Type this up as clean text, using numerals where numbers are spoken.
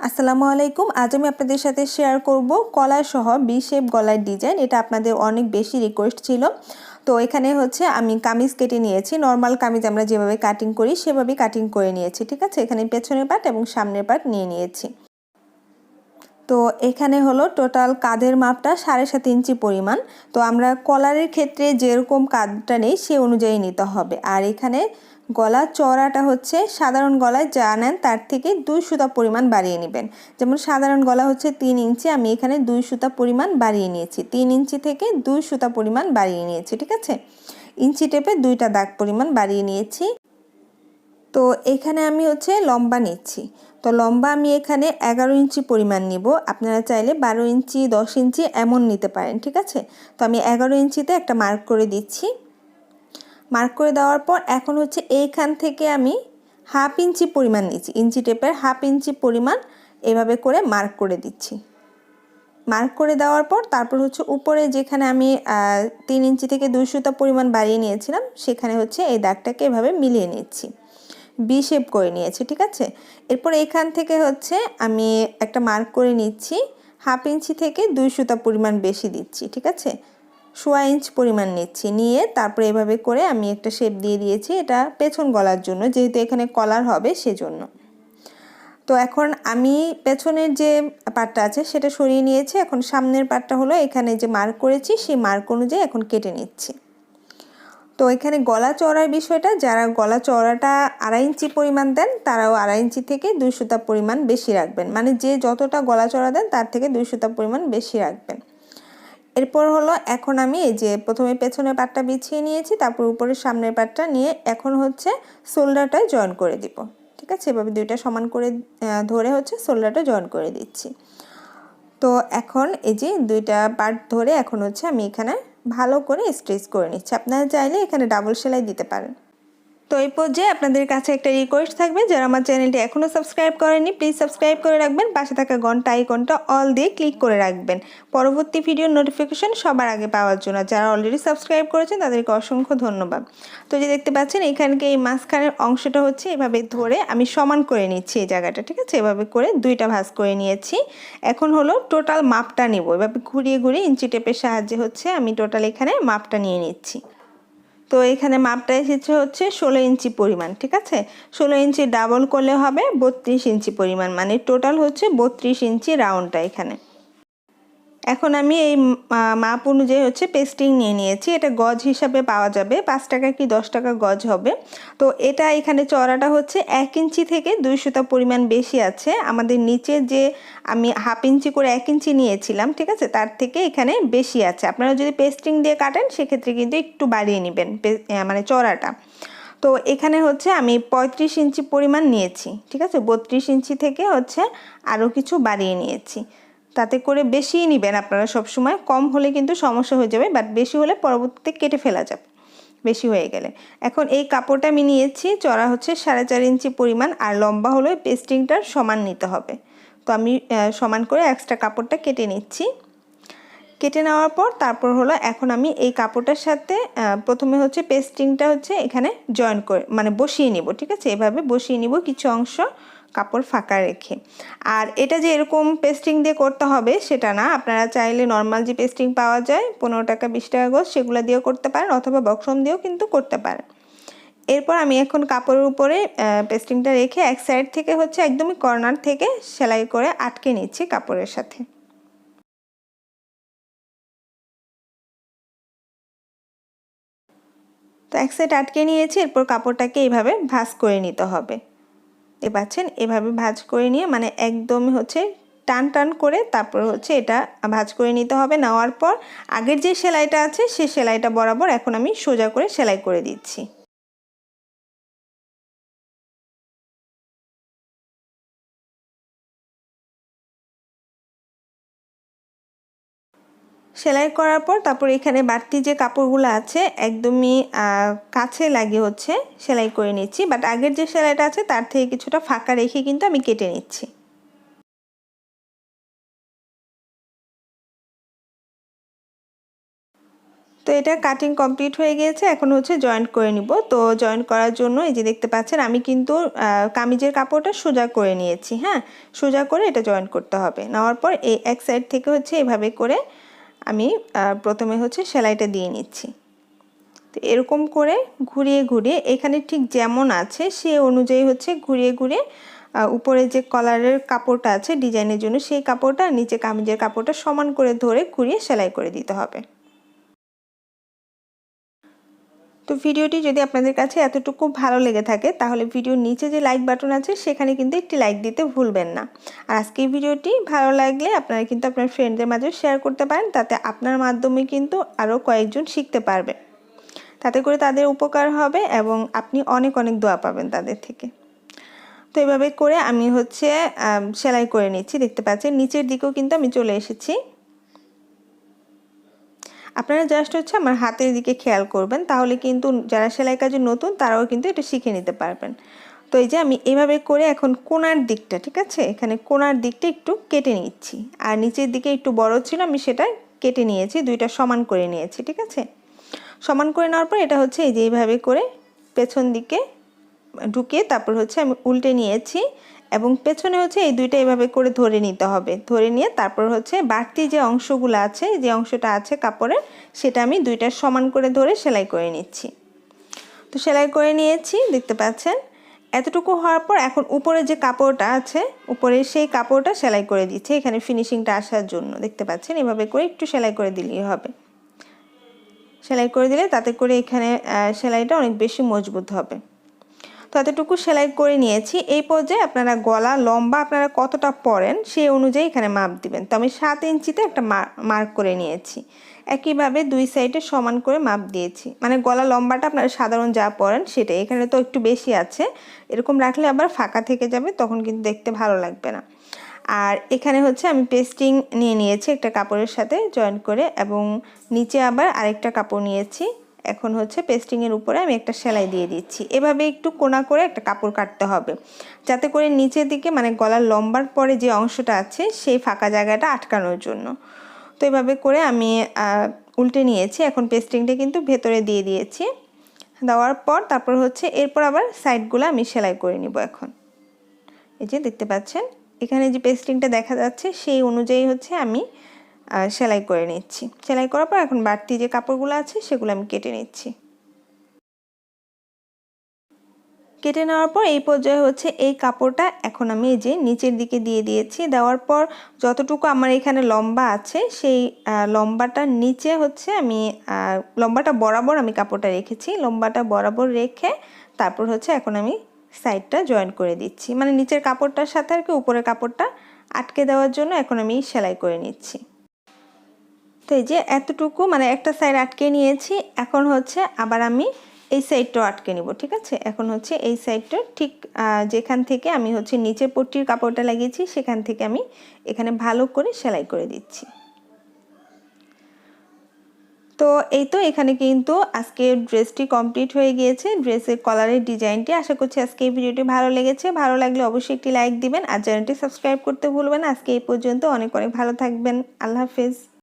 আসসালামু আলাইকুম। আজ আমি আপনাদের সাথে শেয়ার করব কলার সহ বি শেপ গলার ডিজাইন। এটা আপনাদের অনেক বেশি রিকোয়েস্ট ছিল। তো এখানে হচ্ছে আমি কামিজ কেটে নিয়েছি। নরমাল কামিজ আমরা যেভাবে কাটিং করি সেভাবেই কাটিং করে নিয়েছি, ঠিক আছে। এখানে পেছনের পার্ট এবং সামনের পার্ট নিয়ে নিয়েছি। তো এখানে হলো টোটাল কাঁধের মাপটা 7.5 ইঞ্চি পরিমাণ। তো আমরা কলারের ক্ষেত্রে যেরকম কাঁধটা নেই সে অনুযায়ী নিতে হবে। আর এখানে গলা চওড়াটা হচ্ছে সাধারণ গলায় যা নেন তার থেকে 2 সুতা পরিমাণ বাড়িয়ে নেবেন। যেমন সাধারণ গলা হচ্ছে 3 ইঞ্চি, আমি এখানে 2 সুতা পরিমাণ বাড়িয়ে নিয়েছি। 3 ইঞ্চি থেকে 2 সুতা পরিমাণ বাড়িয়ে নিয়েছি, ঠিক আছে। ইঞ্চি টেপে 2টা দাগ পরিমাণ বাড়িয়ে নিয়েছি। তো এখানে আমি হচ্ছে লম্বা নিচ্ছি। তো লম্বা আমি এখানে 11 ইঞ্চি পরিমাণ নিব। আপনারা চাইলে 12 ইঞ্চি 10 ইঞ্চি এমন নিতে পারেন, ঠিক আছে। তো আমি 11 ইঞ্চিতে একটা মার্ক করে দিচ্ছি। মার্ক করে দেওয়ার পর এখন হচ্ছে এইখান থেকে আমি হাফ ইঞ্চি পরিমাণ নিচ্ছি। ইঞ্চি টেপের হাফ ইঞ্চি পরিমাণ এভাবে করে মার্ক করে দিচ্ছি। মার্ক করে দেওয়ার পর তারপর হচ্ছে উপরে যেখানে আমি 3 ইঞ্চি থেকে 2 সুতা পরিমাণ বাড়িয়ে নিয়েছিলাম সেখানে হচ্ছে এই দাগটাকে এভাবে মিলিয়ে নিচ্ছি, বি শেপ করে নিয়েছি, ঠিক আছে। এরপর এখান থেকে হচ্ছে আমি একটা মার্ক করে নিচ্ছি। হাফ ইঞ্চি থেকে 2 সুতা পরিমাণ বেশি দিচ্ছি, ঠিক আছে। 1.5 ইঞ্চ পরিমাণ নিচ্ছি, নিয়ে তারপরে এভাবে করে আমি একটা শেপ দিয়ে দিয়েছি। এটা পেছন গলার জন্য, যেহেতু এখানে কলার হবে সেজন্য। তো এখন আমি পেছনের যে পার্টটা আছে সেটা সরিয়ে নিয়েছি। এখন সামনের পার্টটা হলো এখানে যে মার্ক করেছি সেই মার্ক অনুযায়ী এখন কেটে নিচ্ছি। তো এখানে গলা চওড়ার বিষয়টা, যারা গলা চওড়াটা 2.5 ইঞ্চি পরিমাণ দেন তারাও 2.5 ইঞ্চি থেকে 2 সুতা পরিমাণ বেশি রাখবেন। মানে যে যতটা গলা চওড়া দেন তার থেকে 2 সুতা পরিমাণ বেশি রাখবেন। এরপর হলো এখন আমি এই যে প্রথমে পেছনের পাটটা বিছিয়ে নিয়েছি, তারপর উপরের সামনের পাটটা নিয়ে এখন হচ্ছে শোল্ডারটা জয়েন করে দিব, ঠিক আছে। এভাবে দুইটা সমান করে ধরে হচ্ছে শোল্ডারটা জয়েন করে দিচ্ছি। তো এখন এই যে দুইটা পার্ট ধরে এখন হচ্ছে আমি এখানে ভালো করে স্ট্রেচ করে নিচ্ছি। আপনারা চাইলে এখানে ডাবল সেলাই দিতে পারেন। তো এই পর্যায়ে আপনাদের কাছে একটা রিকোয়েস্ট থাকবে, যারা আমার চ্যানেলটি এখনও সাবস্ক্রাইব করেননি প্লিজ সাবস্ক্রাইব করে রাখবেন। পাশে থাকা ঘন্টা আইকনটা অল দিয়ে ক্লিক করে রাখবেন পরবর্তী ভিডিওর নোটিফিকেশন সবার আগে পাওয়ার জন্য। যারা অলরেডি সাবস্ক্রাইব করেছেন তাদেরকে অসংখ্য ধন্যবাদ। তো যে দেখতে পাচ্ছেন এখানকে এই মাঝখানের অংশটা হচ্ছে এভাবে ধরে আমি সমান করে নিচ্ছি এই জায়গাটা, ঠিক আছে। এভাবে করে দুইটা ভাঁজ করে নিয়েছি। এখন হলো টোটাল মাপটা নিব। এভাবে ঘুরিয়ে ঘুরিয়ে ইঞ্চি টেপের সাহায্যে হচ্ছে আমি টোটাল এখানে মাপটা নিয়ে নিচ্ছি। তো এখানে মাপটা এসেছে হচ্ছে 16 ইঞ্চি পরিমাণ, ঠিক আছে। 16 ইঞ্চি ডাবল করলে হবে 32 ইঞ্চি পরিমাণ, মানে টোটাল হচ্ছে 32 ইঞ্চি রাউন্ডটা এখানে। এখন আমি এই মাপ অনুযায়ী হচ্ছে পেস্টিং নিয়ে নিয়েছি। এটা গজ হিসাবে পাওয়া যাবে, 5 টাকা কি 10 টাকা গজ হবে। তো এটা এখানে চওড়াটা হচ্ছে 1 ইঞ্চি থেকে 2 সুতা পরিমাণ বেশি আছে। আমাদের নিচে যে আমি হাফ ইঞ্চি করে 1 ইঞ্চি নিয়েছিলাম, ঠিক আছে, তার থেকে এখানে বেশি আছে। আপনারা যদি পেস্টিং দিয়ে কাটেন সেক্ষেত্রে কিন্তু একটু বাড়িয়ে নেবেন মানে চওড়াটা। তো এখানে হচ্ছে আমি 35 ইঞ্চি পরিমাণ নিয়েছি, ঠিক আছে। 32 ইঞ্চি থেকে হচ্ছে আরও কিছু বাড়িয়ে নিয়েছি। তাতে করে বেশিই নেবেন আপনারা সব সময়, কম হলে কিন্তু সমস্যা হয়ে যাবে, বাট বেশি হলে পরবর্তীতে কেটে ফেলা যাবে বেশি হয়ে গেলে। এখন এই কাপড়টা আমি নিয়েছি, চড়া হচ্ছে 4.5 ইঞ্চি পরিমাণ, আর লম্বা হলো পেস্টিংটার সমান নিতে হবে। তো আমি সমান করে এক্সট্রা কাপড়টা কেটে নিচ্ছি। কেটে নেওয়ার পর তারপর হলো এখন আমি এই কাপড়টার সাথে প্রথমে হচ্ছে পেস্টিংটা হচ্ছে এখানে জয়েন করে মানে বসিয়ে নিব, ঠিক আছে। এভাবে বসিয়ে নিব কিছু অংশ কাপড় ফাঁকা রেখে। আর এটা যে এরকম পেস্টিং দিয়ে করতে হবে সেটা না, আপনারা চাইলে নর্মাল যে পেস্টিং পাওয়া যায় 15 টাকা 20 টাকা গজ সেগুলো দিয়েও করতে পারেন, অথবা বক্রম দিয়েও কিন্তু করতে পারেন। এরপর আমি এখন কাপড়ের উপরে পেস্টিংটা রেখে এক সাইড থেকে হচ্ছে একদমই কর্নার থেকে সেলাই করে আটকে নিচ্ছি কাপড়ের সাথে। তো এক সাইড আটকে নিয়েছি। এরপর কাপড়টাকে এইভাবে ভাঁজ করে নিতে হবে। পাচ্ছেন এভাবে ভাঁজ করে নিয়ে মানে একদমই হচ্ছে টান টান করে তারপর হচ্ছে এটা ভাঁজ করে নিতে হবে। নেওয়ার পর আগের যে সেলাইটা আছে সেই সেলাইটা বরাবর এখন আমি সোজা করে সেলাই করে দিচ্ছি। সেলাই করার পর তারপর এখানে বাড়তি যে কাপড়গুলো আছে একদমই কাছে লাগিয়ে হচ্ছে সেলাই করে নিচ্ছি, বাট আগের যে সেলাইটা আছে তার থেকে কিছুটা ফাঁকা রেখে কিন্তু আমি কেটে নিচ্ছি। তো তো এটা কাটিং কমপ্লিট হয়ে গিয়েছে, এখন হচ্ছে জয়েন্ট করে নিব। তো জয়েন্ট করার জন্য এই যে দেখতে পাচ্ছেন আমি কিন্তু কামিজের কাপড়টা সোজা করে নিয়েছি। হ্যাঁ, সোজা করে এটা জয়েন্ট করতে হবে। নেওয়ার পর এই এক সাইড থেকে হচ্ছে এভাবে করে আমি প্রথমে হচ্ছে সেলাইটা দিয়ে নিচ্ছি। তো এরকম করে ঘুরিয়ে ঘুরিয়ে এখানে ঠিক যেমন আছে সে অনুযায়ী হচ্ছে ঘুরিয়ে ঘুরিয়ে উপরে যে কলারের কাপড়টা আছে ডিজাইনের জন্য সেই কাপড়টা নিচে কামিজের কাপড়টা সমান করে ধরে ঘুরিয়ে সেলাই করে দিতে হবে। তো ভিডিওটি যদি আপনাদের কাছে এতটুকু ভালো লেগে থাকে তাহলে ভিডিওর নিচে যে লাইক বাটন আছে সেখানে কিন্তু একটি লাইক দিতে ভুলবেন না। আর আজকে এই ভিডিওটি ভালো লাগলে আপনারা কিন্তু আপনার ফ্রেন্ডদের মাঝে শেয়ার করতে পারেন, তাতে আপনার মাধ্যমে কিন্তু আরও কয়েকজন শিখতে পারবে, তাতে করে তাদের উপকার হবে এবং আপনি অনেক অনেক দোয়া পাবেন তাদের থেকে। তো এভাবে করে আমি হচ্ছে সেলাই করে নিচ্ছি। দেখতে পাচ্ছেন নিচের দিকেও কিন্তু আমি চলে এসেছি। আপনারা জাস্ট হচ্ছে আমার হাতের দিকে খেয়াল করবেন, তাহলে কিন্তু যারা সেলাই কাজে নতুন তারাও কিন্তু এটা শিখে নিতে পারবেন। তো এই যে আমি এইভাবে করে এখন কোণার দিকটা, ঠিক আছে, এখানে কোণার দিকটা একটু কেটে নিচ্ছি। আর নিচের দিকে একটু বড় ছিল আমি সেটা কেটে নিয়েছি, দুইটা সমান করে নিয়েছি। ঠিক আছে, সমান করে নেওয়ার পর এটা হচ্ছে এই যে এইভাবে করে পেছন দিকে ঢুকিয়ে তারপর হচ্ছে আমি উল্টে নিয়েছি এবং পেছনে হচ্ছে এই দুইটা এইভাবে করে ধরে নিতে হবে। ধরে নিয়ে তারপর হচ্ছে বাড়তি যে অংশগুলো আছে, যে অংশটা আছে কাপড়ের, সেটা আমি দুইটা সমান করে ধরে সেলাই করে নিচ্ছি। তো সেলাই করে নিয়েছি, দেখতে পাচ্ছেন। এতটুকু হওয়ার পর এখন উপরে যে কাপড়টা আছে উপরে সেই কাপড়টা সেলাই করে দিচ্ছি এখানে ফিনিশিংটা আসার জন্য। দেখতে পাচ্ছেন এভাবে করে একটু সেলাই করে দিলেই হবে। সেলাই করে দিলে তাতে করে এখানে সেলাইটা অনেক বেশি মজবুত হবে। তো এতটুকু সেলাই করে নিয়েছি। এই পর্যায়ে আপনারা গলা লম্বা আপনারা কতটা পরেন সেই অনুযায়ী এখানে মাপ দিবেন। তো আমি 7 ইঞ্চিতে একটা মার্ক করে নিয়েছি। একইভাবে দুই সাইডে সমান করে মাপ দিয়েছি, মানে গলা লম্বাটা আপনারা সাধারণ যা পরেন সেটাই। এখানে তো একটু বেশি আছে, এরকম রাখলে আবার ফাঁকা থেকে যাবে, তখন কিন্তু দেখতে ভালো লাগবে না। আর এখানে হচ্ছে আমি পেস্টিং নিয়ে নিয়েছি একটা কাপড়ের সাথে জয়েন্ট করে, এবং নিচে আবার আরেকটা কাপড় নিয়েছি। এখন হচ্ছে পেস্টিংয়ের উপরে আমি একটা সেলাই দিয়ে দিচ্ছি। এভাবে একটু কোণা করে একটা কাপড় কাটতে হবে, যাতে করে নিচের দিকে মানে গলার লম্বার পরে যে অংশটা আছে সেই ফাঁকা জায়গাটা আটকানোর জন্য। তো এভাবে করে আমি উল্টে নিয়েছি। এখন পেস্টিংটা কিন্তু ভেতরে দিয়ে দিয়েছি। দেওয়ার পর তারপর হচ্ছে এরপর আবার সাইডগুলো আমি সেলাই করে নিব। এখন এই যে দেখতে পাচ্ছেন এখানে যে পেস্টিংটা দেখা যাচ্ছে সেই অনুযায়ী হচ্ছে আমি সেলাই করে নিচ্ছি। সেলাই করার পর এখন বাড়তি যে কাপড়গুলো আছে সেগুলো আমি কেটে নিচ্ছি। কেটে নেওয়ার পর এই পর্যায়ে হচ্ছে এই কাপড়টা এখন আমি এই যে নিচের দিকে দিয়ে দিয়েছি। দেওয়ার পর যতটুকু আমার এখানে লম্বা আছে সেই লম্বাটার নিচে হচ্ছে আমি লম্বাটা বরাবর আমি কাপড়টা রেখেছি। লম্বাটা বরাবর রেখে তারপর হচ্ছে এখন আমি সাইডটা জয়েন করে দিচ্ছি, মানে নিচের কাপড়টার সাথে আর কি উপরের কাপড়টা আটকে দেওয়ার জন্য এখন আমি সেলাই করে নিচ্ছি। তো এই যে এতটুকু মানে একটা সাইড আটকে নিয়েছি, এখন হচ্ছে আবার আমি এই সাইডটাও আটকে নিব। ঠিক আছে, এখন হচ্ছে এই সাইডটা ঠিক যেখান থেকে আমি হচ্ছে নিচে পট্টির কাপড়টা লাগিয়েছি সেখান থেকে আমি এখানে ভালো করে সেলাই করে দিচ্ছি। তো এই তো এখানে কিন্তু আজকে ড্রেসটি কমপ্লিট হয়ে গিয়েছে, ড্রেসের কলারের ডিজাইনটি। আশা করছি আজকে এই ভিডিওটি ভালো লেগেছে। ভালো লাগলে অবশ্যই একটি লাইক দিবেন আর চ্যানেলটি সাবস্ক্রাইব করতে ভুলবেন না। আজকে এই পর্যন্ত, অনেক অনেক ভালো থাকবেন। আল্লাহ হাফেজ।